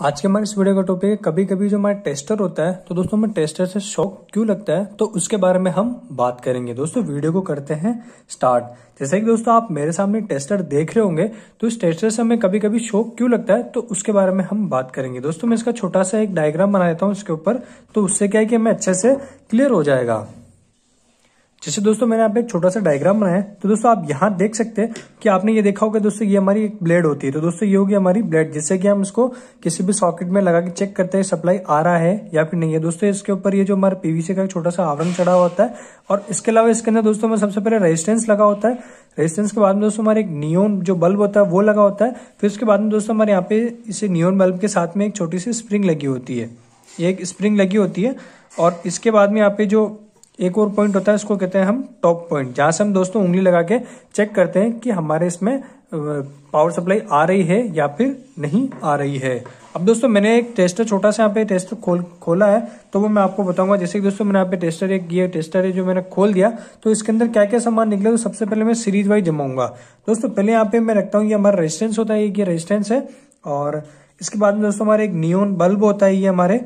आज के हमारे इस वीडियो का टॉपिक है कभी कभी जो हमारा टेस्टर होता है तो दोस्तों हमें टेस्टर से शॉक क्यों लगता है तो उसके बारे में हम बात करेंगे। दोस्तों वीडियो को करते हैं स्टार्ट। जैसे कि दोस्तों आप मेरे सामने टेस्टर देख रहे होंगे तो इस टेस्टर से हमें कभी कभी शॉक क्यों लगता है तो उसके बारे में हम बात करेंगे। दोस्तों मैं इसका छोटा सा एक डायग्राम बना देता हूँ इसके ऊपर, तो उससे क्या है कि हमें अच्छे से क्लियर हो जाएगा। जैसे दोस्तों मैंने यहाँ पे एक छोटा सा डायग्राम बनाया है तो दोस्तों आप यहाँ देख सकते हैं कि आपने ये देखा होगा दोस्तों ये हमारी एक ब्लेड होती है। तो दोस्तों ये होगी हमारी ब्लेड, जिससे कि हम इसको किसी भी सॉकेट में लगा के चेक करते हैं सप्लाई आ रहा है या फिर नहीं है। दोस्तों इसके ऊपर ये जो हमारा पीवीसी का छोटा सा आवरण चढ़ा होता है और इसके अलावा इसके अंदर दोस्तों में सबसे पहले रेजिस्टेंस लगा होता है। रेजिस्टेंस के बाद में दोस्तों हमारे एक नियोन जो बल्ब होता है वो लगा होता है। फिर उसके बाद में दोस्तों हमारे यहाँ पे इसे नियोन बल्ब के साथ में एक छोटी सी स्प्रिंग लगी होती है, एक स्प्रिंग लगी होती है। और इसके बाद में यहाँ पे जो एक और पॉइंट होता है इसको कहते हैं हम टॉप पॉइंट, जहां से हम दोस्तों उंगली लगा के चेक करते हैं कि हमारे इसमें पावर सप्लाई आ रही है या फिर नहीं आ रही है। अब दोस्तों मैंने एक टेस्टर छोटा सा यहाँ पे टेस्टर खोला है तो वो मैं आपको बताऊंगा। जैसे कि दोस्तों मैंने यहाँ पे टेस्टर ये टेस्टर है जो मैंने खोल दिया तो इसके अंदर क्या क्या सामान निकले तो सबसे पहले मैं सीरीज वाइज जमाऊंगा। दोस्तों पहले यहाँ पे मैं रखता हूँ ये हमारा रेजिस्टेंस होता है, ये रेजिस्टेंस है। और इसके बाद में दोस्तों हमारे एक नियोन बल्ब होता है, ये हमारे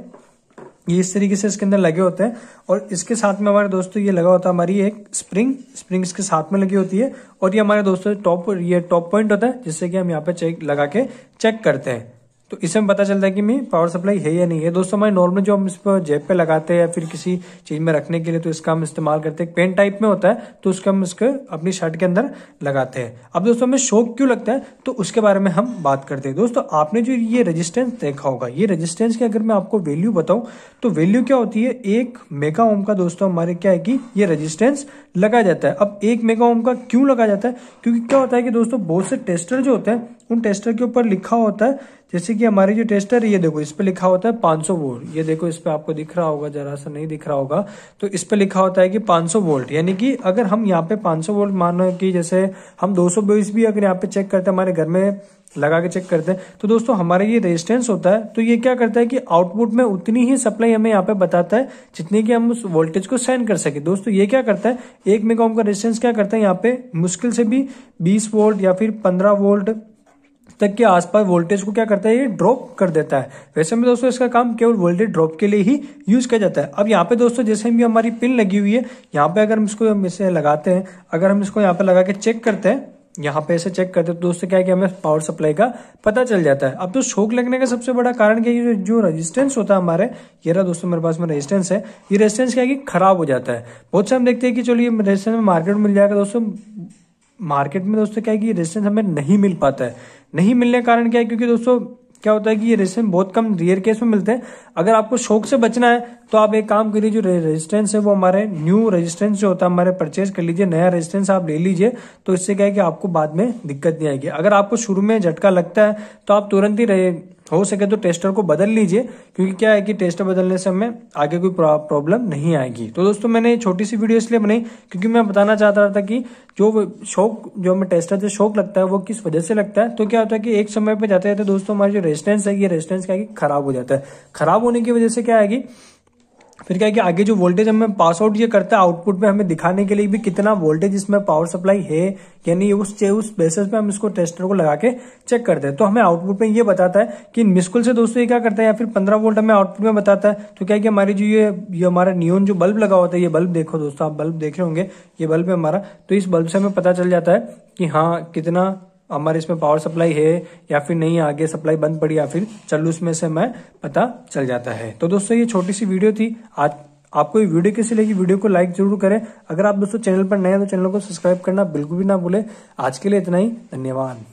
ये इस तरीके से इसके अंदर लगे होते हैं। और इसके साथ में हमारे दोस्तों ये लगा होता है हमारी एक स्प्रिंग इसके साथ में लगी होती है। और ये हमारे दोस्तों टॉप पॉइंट होता है जिससे कि हम यहाँ पे लगा के चेक करते हैं। तो इससे में पता चलता है कि मैं पावर सप्लाई है या नहीं है। दोस्तों हमारे नॉर्मल जो हम इस पर जेब पे लगाते हैं या फिर किसी चीज में रखने के लिए तो इसका हम इस्तेमाल करते हैं। पेन टाइप में होता है तो उसका हम इसको अपनी शर्ट के अंदर लगाते हैं। अब दोस्तों हमें शॉक क्यों लगता है तो उसके बारे में हम बात करते हैं। दोस्तों आपने जो ये रेजिस्टेंस देखा होगा, ये रेजिस्टेंस की अगर मैं आपको वैल्यू बताऊं तो वैल्यू क्या होती है, 1 मेगा ओम का दोस्तों हमारे क्या है कि ये रेजिस्टेंस लगाया जाता है। अब 1 मेगा ओम का क्यों लगाया जाता है, क्योंकि क्या होता है कि दोस्तों बहुत से टेस्टर जो होते हैं उन टेस्टर के ऊपर लिखा होता है, जैसे कि हमारी जो टेस्टर है ये देखो इस पे लिखा होता है 500 वोल्ट। ये देखो इस पे आपको दिख रहा होगा, जरा सा नहीं दिख रहा होगा तो इस पे लिखा होता है कि 500 वोल्ट। यानी कि अगर हम यहाँ पे 500 वोल्ट मानो कि जैसे हम 220 भी अगर यहाँ पे चेक करते हैं, हमारे घर में लगा के चेक करते हैं तो दोस्तों हमारा ये रेजिस्टेंस होता है। तो ये क्या करता है कि आउटपुट में उतनी ही सप्लाई हमें यहाँ पे बताता है जितनी कि हम उस वोल्टेज को सहन कर सके। दोस्तों ये क्या करता है, 1 मेगा ओम का रेजिस्टेंस क्या करता है, यहाँ पे मुश्किल से भी 20 वोल्ट या फिर 15 वोल्ट तक के आसपास वोल्टेज को क्या करता है, ये ड्रॉप कर देता है। वैसे में दोस्तों इसका काम केवल वोल्टेज ड्रॉप के लिए ही यूज किया जाता है। अब यहाँ पे दोस्तों जैसे भी हमारी पिन लगी हुई है, यहाँ पे अगर हम इसे लगाते हैं, अगर हम इसको यहाँ पे लगा के चेक करते हैं, यहाँ पे ऐसे चेक करते हैं तो दोस्तों क्या है कि हमें पावर सप्लाई का पता चल जाता है। अब तो शॉक लगने का सबसे बड़ा कारण क्या है, जो रेजिस्टेंस होता है हमारे, ये रहा दोस्तों मेरे पास में रेजिस्टेंस है, ये रेजिस्टेंस क्या है कि खराब हो जाता है। बहुत से हम देखते हैं कि चलो ये रेजिस्टेंस में मार्केट में मिल जाएगा। दोस्तों मार्केट में दोस्तों क्या है कि रेजिस्टेंस हमें नहीं मिल पाता है। नहीं मिलने का कारण क्या है, क्योंकि दोस्तों क्या होता है कि ये रेजिस्टेंस बहुत कम रेयर केस में मिलते हैं। अगर आपको शॉक से बचना है तो आप एक काम करिए, जो रेजिस्टेंस है वो हमारे न्यू रेजिस्टेंस जो होता है हमारे परचेज कर लीजिए, नया रेजिस्टेंस आप ले लीजिए। तो इससे क्या है कि आपको बाद में दिक्कत नहीं आएगी। अगर आपको शुरू में झटका लगता है तो आप तुरंत ही हो सके तो टेस्टर को बदल लीजिए, क्योंकि क्या है कि टेस्टर बदलने से हमें आगे कोई प्रॉब्लम नहीं आएगी। तो दोस्तों मैंने छोटी सी वीडियो इसलिए बनाई क्योंकि मैं बताना चाहता था कि जो हमें टेस्टर से शॉक लगता है वो किस वजह से लगता है। तो क्या होता है कि एक समय पे जाते जाते दोस्तों हमारी जो रेजिस्टेंस है, ये रेजिस्टेंस क्या है कि खराब हो जाता है। खराब होने की वजह से क्या आएगी, फिर क्या है कि आगे जो वोल्टेज हमें पास आउट ये करता है आउटपुट में हमें दिखाने के लिए भी कितना वोल्टेज इसमें पावर सप्लाई है यानी उस बेसिस पे हम इसको टेस्टर को लगा के चेक करते हैं। तो हमें आउटपुट में ये बताता है कि मुश्किल से दोस्तों ये क्या करता है, या फिर 15 वोल्ट हमें आउटपुट में बताता है। तो क्या है कि हमारी जो ये हमारा नियोन जो बल्ब लगा होता है, ये बल्ब देखो दोस्तों, आप बल्ब देख रहे होंगे, ये बल्ब है हमारा। तो इस बल्ब से हमें पता चल जाता है कि हाँ कितना हमारे इसमें पावर सप्लाई है या फिर नहीं, आगे सप्लाई बंद पड़ी या फिर चालू, उसमें से हमें पता चल जाता है। तो दोस्तों ये छोटी सी वीडियो थी। आज आपको ये वीडियो कैसी लगी, वीडियो को लाइक जरूर करें। अगर आप दोस्तों चैनल पर नए हैं तो चैनल को सब्सक्राइब करना बिल्कुल भी ना भूलें। आज के लिए इतना ही, धन्यवाद।